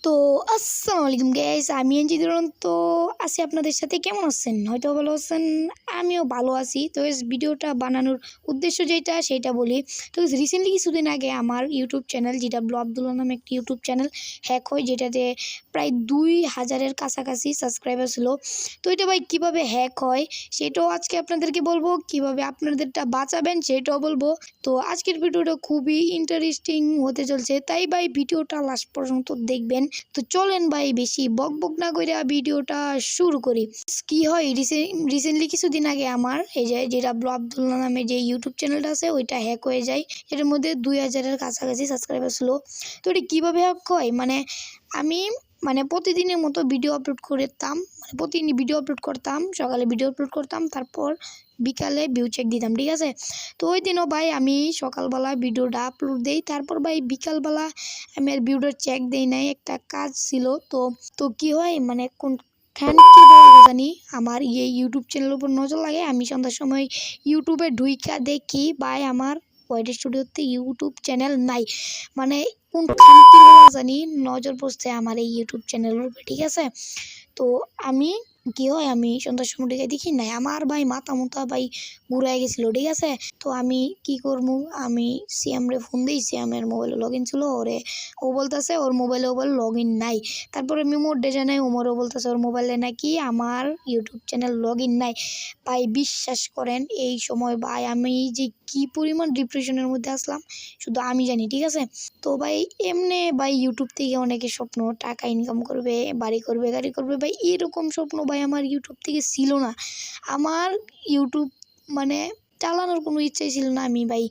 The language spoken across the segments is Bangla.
তো আসসালামু আলাইকুম গাইস, আমি এনজিদরন। তো আছি আপনাদের সাথে। কেমন আছেন? হয়তো ভালো আছেন, আমিও ভালো আছি। তো ভিডিওটা বানানোর উদ্দেশ্য যেটা সেটা বলি। তো রিসেন্টলি কিছুদিন আগে আমার ইউটিউব চ্যানেল, যেটা ব্লু আব্দুল্লাহ নামে একটি ইউটিউব চ্যানেল হ্যাক হয়, যেটাতে প্রায় 2000-এর কাছাকাছি সাবস্ক্রাইবার ছিল। তো এটা ভাই কীভাবে হ্যাক হয় সেটাও আজকে আপনাদেরকে বলবো, কিভাবে আপনাদেরটা বাঁচাবেন সেটাও বলবো। তো আজকের ভিডিওটা খুবই ইন্টারেস্টিং হতে চলছে, তাই ভাই ভিডিওটা লাস্ট পর্যন্ত দেখবেন। তো চলেন ভাই বেশি বক বক না করে ভিডিওটা শুরু করি। কি হয়, রিসেন্টলি কিছুদিন আগে আমার এই যেটা ব্লু আব্দুল্লাহ নামে যে ইউটিউব চ্যানেলটা আছে ওইটা হ্যাক হয়ে যায়। এটার মধ্যে 2000-এর কাছাকাছি সাবস্ক্রাইবার ছিল। তো এটা কীভাবে হ্যাক হয়, আমি প্রতিদিনের মতো ভিডিও আপলোড করতাম, প্রতিদিন ভিডিও আপলোড করতাম। সকালে ভিডিও আপলোড করতাম, তারপর বিকালে ভিউ চেক দিতাম, ঠিক আছে। তো ওই দিনও ভাই আমি সকালবেলা ভিডিওটা আপলোড দিই, তারপর ভাই বিকালবেলা আমি আর ভিডিওটা চেক দিই নাই, একটা কাজ ছিল। তো কি হয়, কোন কি জানি আমার ইউটিউব চ্যানেলের উপর নজর লাগে। আমি সন্ধ্যার সময় ইউটিউবে ঢুইকা দেখি ভাই আমার ওয়াইড স্টুডিওতে ইউটিউব চ্যানেল নাই। কোন জানি নজর পড়ছে আমার এই ইউটিউব চ্যানেলের উপরে, ঠিক আছে। তো আমি কি হয়, আমি সন্ধ্যার সময় দেখি নাই, আমার ভাই মাথা মুথা ভাই ঘুরাই গেছিলো, ঠিক আছে। তো আমি কি করবো, আমি সিএমরে ফোন দিই, সিএমের মোবাইলে লগ ইন ছিল, ও বলতেছে ওর মোবাইলে লগ ইন নাই। তারপরে আমি মোডে জানাই, ওমরও বলতেছে ওর মোবাইলে নাকি আমার ইউটিউব চ্যানেল লগ ইন নাই। ভাই বিশ্বাস করেন, এই সময় ভাই আমি যে কি পরিমাণ ডিপ্রেশনের মধ্যে আসলাম শুধু আমি জানি, ঠিক আছে। তো ভাই এমনি ভাই ইউটিউব থেকে অনেকে স্বপ্ন, টাকা ইনকাম করবে, বাড়ি করবে, গাড়ি করবে, ভাই এরকম স্বপ্ন ভাই আমার ইউটিউব থেকে ছিল না। আমার ইউটিউব চালানোর কোনো ইচ্ছাই ছিল না। আমি ভাই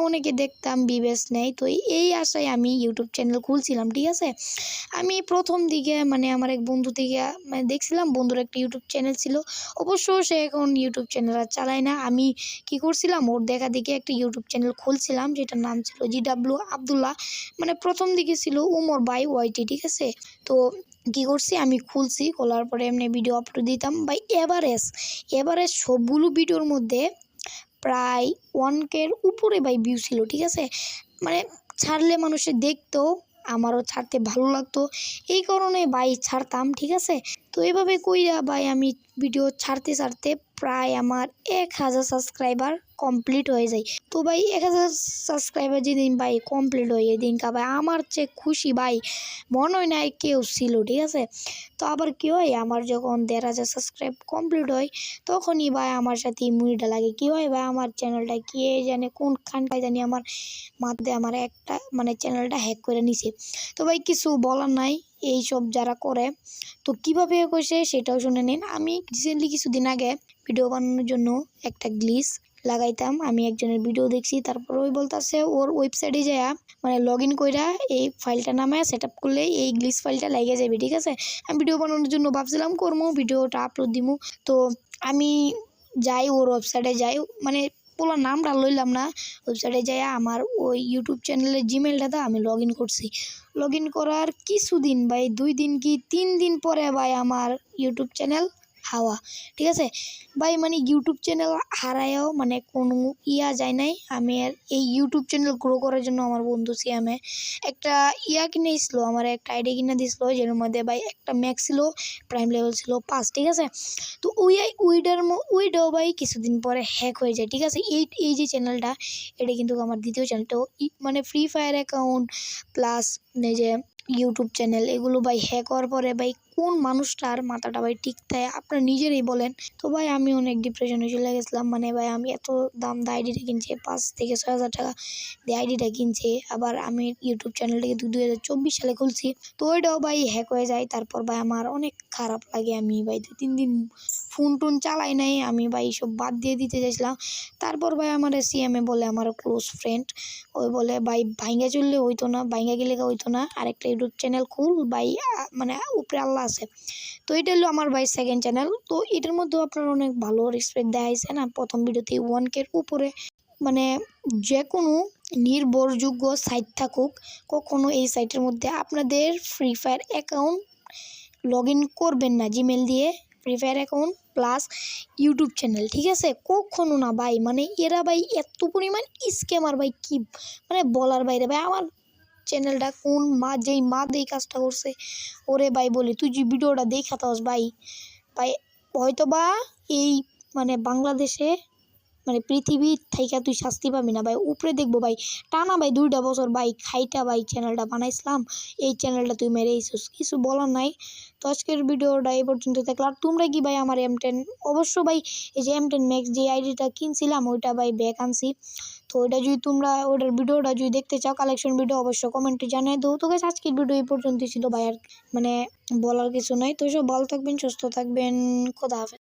অনেকে দেখতাম বিবেস নেই, তো এই আশায় আমি ইউটিউব চ্যানেল খুলছিলাম, ঠিক আছে। আমি প্রথম দিকে আমার এক বন্ধু থেকে দেখছিলাম, বন্ধুর একটা ইউটিউব চ্যানেল ছিল। অবশ্য সে এখন ইউটিউব চ্যানেল আর চালায় না। আমি কি করছিলাম, ওর দেখা দেখে একটা ইউটিউব চ্যানেল খুলছিলাম, যেটার নাম ছিল জিডাব্লিউ আব্দুল্লাহ। প্রথম দিকে ছিল উমর বাই ওয়াইটি, ঠিক আছে। তো কি করছি, আমি খুলছি, খোলার পরে এমনি ভিডিও আপলোড দিতাম। ভাই এভারেজ সবগুলো ভিডিওর মধ্যে প্রায় 1K উপরে ভাই ভিউ ছিল, ঠিক আছে। ছাড়লে মানুষে দেখতো, আমারও ছাড়তে ভালো লাগতো, এই কারণে ভাই ছাড়তাম, ঠিক আছে। তো এভাবে কইরা ভাই আমি ভিডিও ছাড়তে প্রায় আমার 1000 সাবস্ক্রাইবার কমপ্লিট হয়ে যায়। তো ভাই 1000 সাবস্ক্রাইবার যেদিন ভাই কমপ্লিট হয়ে যায়, দিনকা ভাই আমার চেয়ে খুশি ভাই মনে হয় না কেউ ছিল, ঠিক আছে। তো আবার কি হয়, আমার যখন 1500 সাবস্ক্রাইব কমপ্লিট হয়, তখনই ভাই আমার সাথে ইমুনিটা লাগে। কি হয় ভাই, আমার চ্যানেলটা কে জানে কোনখানটায় জানি আমার মাথায় আমার একটা চ্যানেলটা হ্যাক করে নিছে। তো ভাই কিছু বলার নাই এইসব যারা করে। তো কীভাবে কইছে সেটাও শুনে নিন। আমি রিসেন্টলি কিছুদিন আগে ভিডিও বানানোর জন্য একটা গ্লিচ লাগাইতাম, আমি একজনের ভিডিও দেখছি, তারপর ওই বলতেছে ওর ওয়েবসাইটে যায় লগ ইন কইরা এই ফাইলটা নামায় সেট আপ করলে এই গ্লিচ ফাইলটা লাগিয়ে যাবে, ঠিক আছে। আমি ভিডিও বানানোর জন্য ভাবছিলাম করবো, ভিডিওটা আপলোড দিবো। তো আমি যাই ওর ওয়েবসাইটে যাই, পুরো নামটা লইলাম না, ওয়েবসাইটে যাই আমার ওই ইউটিউব চ্যানেলের জিমেলটাতে আমি লগ ইন করছি। লগ ইন করার কিছুদিন ভাই 2 দিন কি 3 দিন পরে ভাই আমার ইউটিউব চ্যানেল হাওয়া, ঠিক আছে। ভাই ইউটিউব চ্যানেল হারায়ও কোনো যায় নাই। আমি আর এই ইউটিউব চ্যানেল গ্রো করার জন্য আমার বন্ধু সিয়ামে একটা কিনেছিল, আমার একটা আইডি কিনে দিয়েছিল, যেটার মধ্যে ভাই একটা ম্যাক্স ছিল, প্রাইম লেভেল ছিল 5, ঠিক আছে। তো ওইটাও ভাই কিছুদিন পরে হ্যাক হয়ে যায়, ঠিক আছে। এই যে চ্যানেলটা, এটা কিন্তু আমার দ্বিতীয় চ্যানেলটাও ফ্রি ফায়ার অ্যাকাউন্ট প্লাস এই যে ইউটিউব চ্যানেল, এগুলো ভাই হ্যাক হওয়ার পরে ভাই কোন মানুষটার মাথাটা ভাই ঠিক থাকে আপনারা নিজেরাই বলেন। তো ভাই আমি অনেক ডিপ্রেশনে চলে গেছিলাম। ভাই আমি এত দাম দিয়ে আইডিটা কিনছি, 5,000-6,000 টাকা দিয়ে আইডিটা কিনছি। আবার আমি ইউটিউব চ্যানেলটাকে 2024 সালে খুলছি। তো ওইটাও ভাই হ্যাক হয়ে যায়। তারপর ভাই আমার অনেক খারাপ লাগে, আমি ভাই 2-3 দিন ফোন টোন চালাই নাই, আমি ভাই সব বাদ দিয়ে দিতে চাইছিলাম। তারপর ভাই আমার সিএমএ বলে, আমার ক্লোজ ফ্রেন্ড, ওই বলে ভাই ভাইঙ্গা চললে হইতো না, ভাইঙ্গা গেলে হইতো না, আরেকটা ইউটিউব চ্যানেল খুল ভাই, উপরে আল্লাহ আছে। তো এটা হলো আমার ভাই সেকেন্ড চ্যানেল। তো এটার মধ্যেও আপনারা অনেক ভালো রেসপেক্ট দেখাইছে না, প্রথম ভিডিওতে 1K উপরে। যে কোনো নির্ভরযোগ্য সাইট থাকুক, কখনো এই সাইটের মধ্যে আপনাদের free fire account log in করবেন না জিমেল দিয়ে, free fire account plus YouTube channel, ঠিক আছে, কখনো না ভাই। এরা ভাই এত পরিমাণ স্ক্যামার ভাই, কি বলার বাইরে। ভাই আমার চ্যানেলটা কোন মা যেই মা এই কাজটা করছে ওরে ভাই বলি তুই যে ভিডিওটা দেখা তাস ভাই ভাই হয়তো বা এই মানে বাংলাদেশে মানে পৃথিবীর থাইকা তুই শাস্তি পাবি না ভাই উপরে দেখবো ভাই টানা ভাই 2টা বছর ভাই খাইটা ভাই চ্যানেলটা বানাইছিলাম এই চ্যানেলটা তুই মেরেইছিস কিছু বলার নাই। তো আজকের ভিডিওটা এই পর্যন্ত থাকলো। আর তোমরা কি ভাই আমার M10 অবশ্য ভাই এই যে M10 Max যে আইডিটা কিনছিলাম ওইটা ভাই ব্যাক আনছি। তো ওইটা যদি তোমরা ওটার ভিডিওটা যদি দেখতে চাও কালেকশন ভিডিও অবশ্য কমেন্টে জানিয়ে দাও। তো গাইস আজকের ভিডিও এই পর্যন্তই ছিল ভাই আর মানে বলার কিছু নাই। তো সব ভালো থাকবেন সুস্থ থাকবেন খোদা হাফেজ।